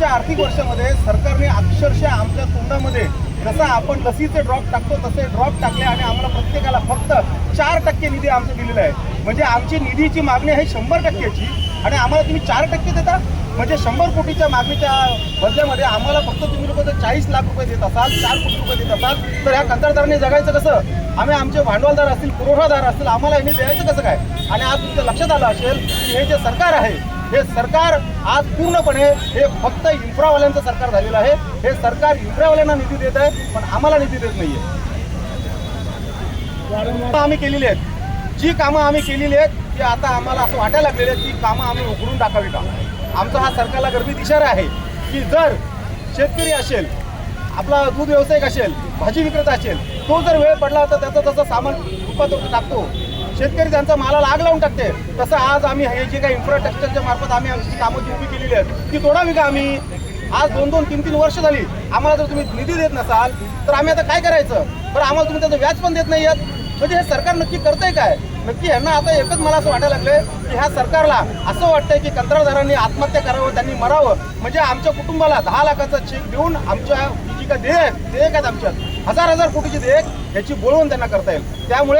मागच्या आर्थिक वर्षामध्ये सरकारने अक्षरशः आमच्या तोंडामध्ये जसं आपण लसीचे ड्रॉप टाकतो तसे ड्रॉप टाकले आणि आम्हाला प्रत्येकाला फक्त 4% निधी आमचा दिलेला आहे। म्हणजे आमची निधीची मागणी आहे 100%ची आणि आम्हाला तुम्ही 4% देता। म्हणजे 100 कोटीच्या मागणीच्या बदल्यामध्ये आम्हाला फक्त तुम्ही लोक जर 40 लाख रुपये देत असाल, 4 कोटी रुपये देत असाल, तर ह्या कंत्राटदारांनी जगायचं कसं? आम्ही आमचे भांडवलदार असतील, पुरवठादार असतील, आम्हाला यांनी द्यायचं कसं काय? आणि आज तुमच्या लक्षात आलं असेल की हे जे सरकार आहे, हे सरकार आज पूर्णपणे हे फक्त इन्फ्रावाल्यांचं सरकार झालेलं आहे। हे सरकार इन्फ्रावाल्यांना निधी देत आहे, पण आम्हाला निधी देत नाहीये। आम्ही केलेली आहेत, जी कामं आम्ही केलेली आहेत की आता आम्हाला असं वाटायला लागलेलं आहे की कामं आम्ही उघडून टाकावी का? आमचा हा सरकारला गर्भित इशारा आहे की जर शेतकरी असेल, आपला दूध व्यावसायिक असेल, भाजी विक्रेता असेल, तो जर वेळ पडला तर त्याचं तसं सामान रुपात टाकतो, शेतकरी त्यांचा मालाला आग लावून टाकते। तसं आज आम्ही हे जे काही इन्फ्रास्ट्रक्चरच्या मार्फत आम्ही आमची कामं जी उभी केलेली आहेत ती तोडावी का आम्ही? आज 2-2, 3-3 वर्ष झाली आम्हाला जर तुम्ही निधी देत नसाल तर आम्ही आता काय करायचं? बरं, आम्हाला तुम्ही त्याचं व्याज पण देत नाही आहेत। म्हणजे हे सरकार नक्की करतंय काय? नक्की यांना आता एकच मला असं वाटायला लागलंय की ह्या सरकारला असं वाटतंय की कंत्राटदारांनी आत्महत्या करावं, त्यांनी मरावं, म्हणजे आमच्या कुटुंबाला 10 लाखाचा चेक देऊन आमच्या जी काय देयक आहेत आमच्यात 1000 कोटीची देयक ह्याची बोलवून त्यांना करता येईल। त्यामुळे